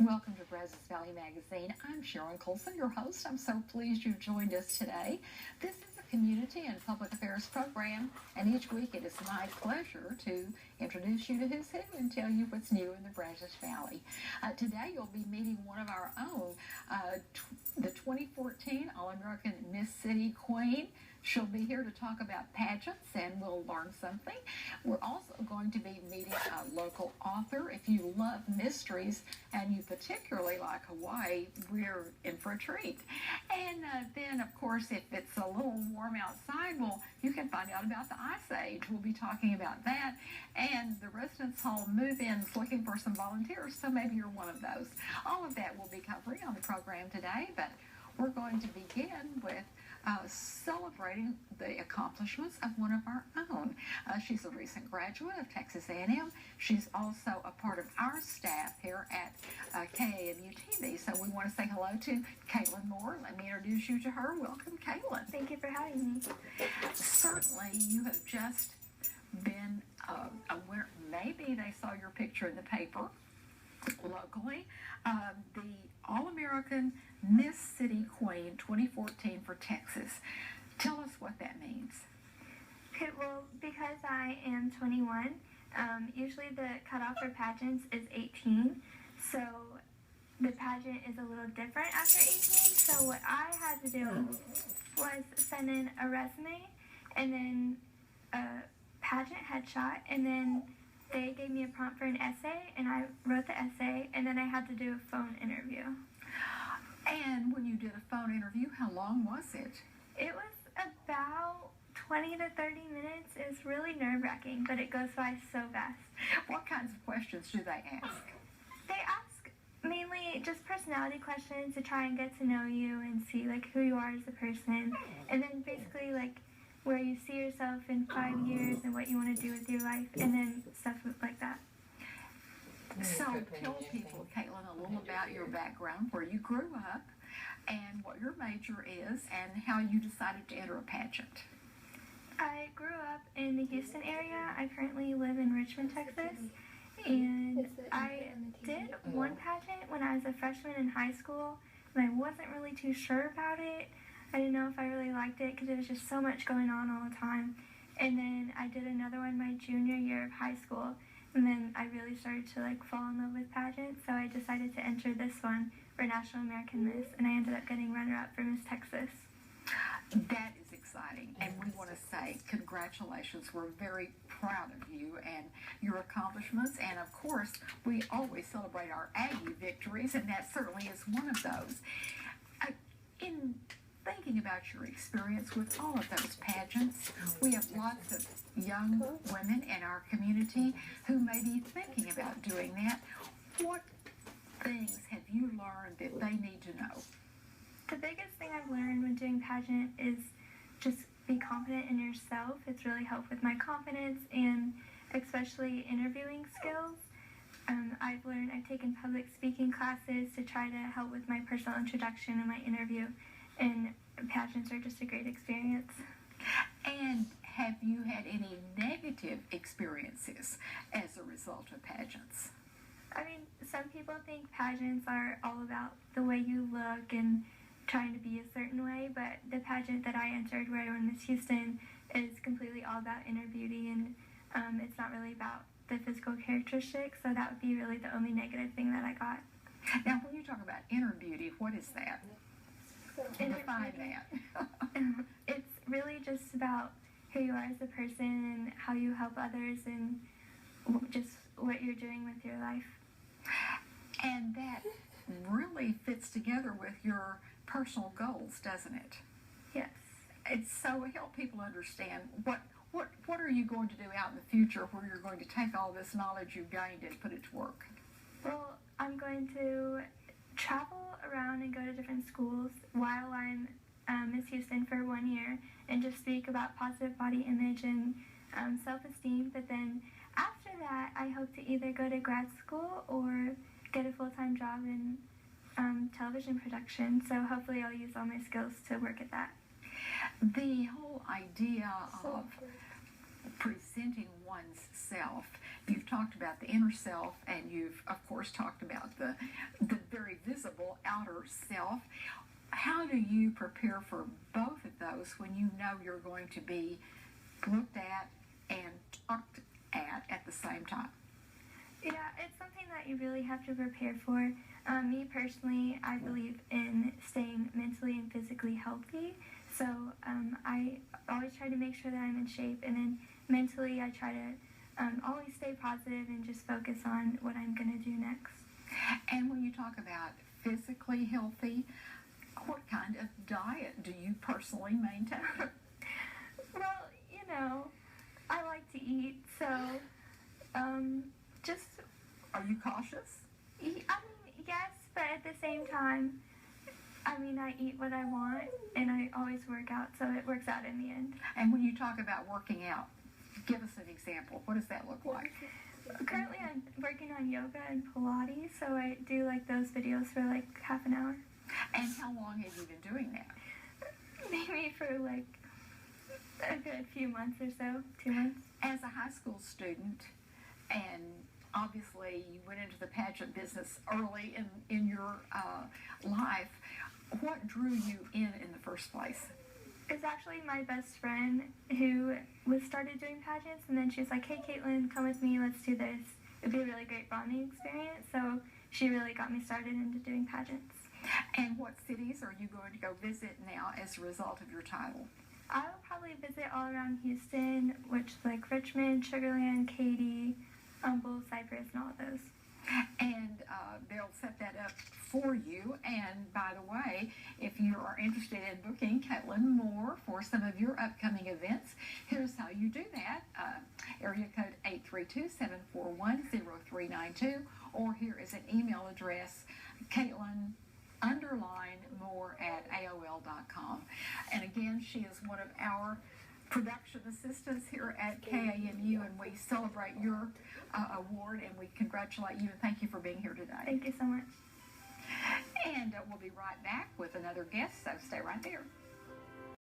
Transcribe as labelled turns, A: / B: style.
A: Welcome to Brazos Valley Magazine. I'm Sharon Colson, your host. I'm so pleased you've joined us today. This is a community and public affairs program, and each week it is my pleasure to introduce you to who's who and tell you what's new in the Brazos Valley. Today you'll be meeting one of our own, the 2014 All-American Miss City Queen. She'll be here to talk about pageants, and we'll learn something. We're also going to be meeting a local author. If you love mysteries and you particularly like Hawaii, we're in for a treat. And then, of course, if it's a little warm outside, well, you can find out about the Ice Age. We'll be talking about that. And the Residence Hall move-ins looking for some volunteers, so maybe you're one of those. All of that we'll be covering on the program today, but we're going to begin with celebrating the accomplishments of one of our own. She's a recent graduate of Texas A&M. She's also a part of our staff here at KAMU TV. So we want to say hello to Caitlyn Moore. Let me introduce you to her. Welcome, Caitlyn.
B: Thank you for having me.
A: Certainly, you have just been aware. Maybe they saw your picture in the paper locally. The All-American Miss City Queen 2014 for Texas. Tell us what that means.
B: Okay, well, because I am 21, usually the cutoff for pageants is 18, so the pageant is a little different after 18, so what I had to do was send in a resume and then a pageant headshot, and then they gave me a prompt for an essay, and I wrote the essay, and then I had to do a phone interview.
A: And when you did a phone interview, how long was it?
B: It was about 20 to 30 minutes. It was really nerve-wracking, but it goes by so fast.
A: What kinds of questions do they ask?
B: They ask mainly just personality questions to try and get to know you and see like who you are as a person, and then basically like where you see yourself in 5 years and what you want to do with your life, and then stuff like that.
A: So tell people, Caitlyn, a little about your background, where you grew up, and what your major is, and how you decided to enter a pageant.
B: I grew up in the Houston area. I currently live in Richmond, Texas, and I did one pageant when I was a freshman in high school, and I wasn't really too sure about it. I didn't know if I really liked it because there was just so much going on all the time. And then I did another one my junior year of high school, and then I really started to like fall in love with pageants, so I decided to enter this one for National American Miss, and I ended up getting runner-up for Miss Texas.
A: That is exciting, and we want to say congratulations. We're very proud of you and your accomplishments, and of course, we always celebrate our Aggie victories, and that certainly is one of those. In thinking about your experience with all of those pageants, we have lots of young women in our community who may be thinking about doing that. What things have you learned that they need to know?
B: The biggest thing I've learned when doing pageant is just be confident in yourself. It's really helped with my confidence and especially interviewing skills. I've taken public speaking classes to try to help with my personal introduction and my interview, and pageants are just a great experience.
A: And have you had any negative experiences as a result of pageants?
B: I mean, some people think pageants are all about the way you look and trying to be a certain way, but the pageant that I entered, where I won Miss Houston, is completely all about inner beauty, and it's not really about the physical characteristics, so that would be really the only negative thing that I got.
A: Now, when you talk about inner beauty, what is that? Define that.
B: It's really just about who you are as a person and how you help others and just what you're doing with your life.
A: And that really fits together with your personal goals, doesn't it?
B: Yes.
A: It's so help people understand what are you going to do out in the future where you're going to take all this knowledge you've gained and put it to work?
B: Well, I'm going to travel around and go to different schools while I'm Miss Houston for 1 year and just speak about positive body image and self-esteem. But then after that, I hope to either go to grad school or get a full-time job in television production. So hopefully I'll use all my skills to work at that.
A: The whole idea of presenting one's self, you've talked about the inner self, and you've of course talked about the visible outer self. How do you prepare for both of those when you know you're going to be looked at and talked at the same time?
B: Yeah, it's something that you really have to prepare for. Me personally, I believe in staying mentally and physically healthy. So I always try to make sure that I'm in shape, and then mentally I try to always stay positive and just focus on what I'm going to do next.
A: And when you talk about physically healthy, what kind of diet do you personally maintain?
B: Well, you know, I like to eat, so just...
A: Are you cautious?
B: I mean, yes, but at the same time, I mean, I eat what I want, and I always work out, so it works out in the end.
A: And when you talk about working out, give us an example. What does that look like?
B: Currently, I'm working on yoga and Pilates, so I do like those videos for like half an hour.
A: And how long have you been doing that?
B: Maybe for like a good few months or so, 2 months.
A: As a high school student, and obviously you went into the pageant business early in your life, what drew you in the first place?
B: It's actually my best friend who started doing pageants, and then she was like, "Hey Caitlyn, come with me, let's do this. It'd be a really great bonding experience." So she really got me started into doing pageants.
A: And what cities are you going to go visit now as a result of your title?
B: I will probably visit all around Houston, which like Richmond, Sugar Land, Katy, Humboldt, Cypress, and all of those.
A: And they'll set that up for you. And by the way, if you are interested in booking Caitlyn Moore for some of your upcoming events, here's how you do that. Area code 832-741-0392, or here is an email address, Caitlyn_Moore@AOL.com. And again, she is one of our production assistants here at KAMU, and we celebrate your award, and we congratulate you and thank you for being here today.
B: Thank you so much.
A: And we'll be right back with another guest, so stay right there.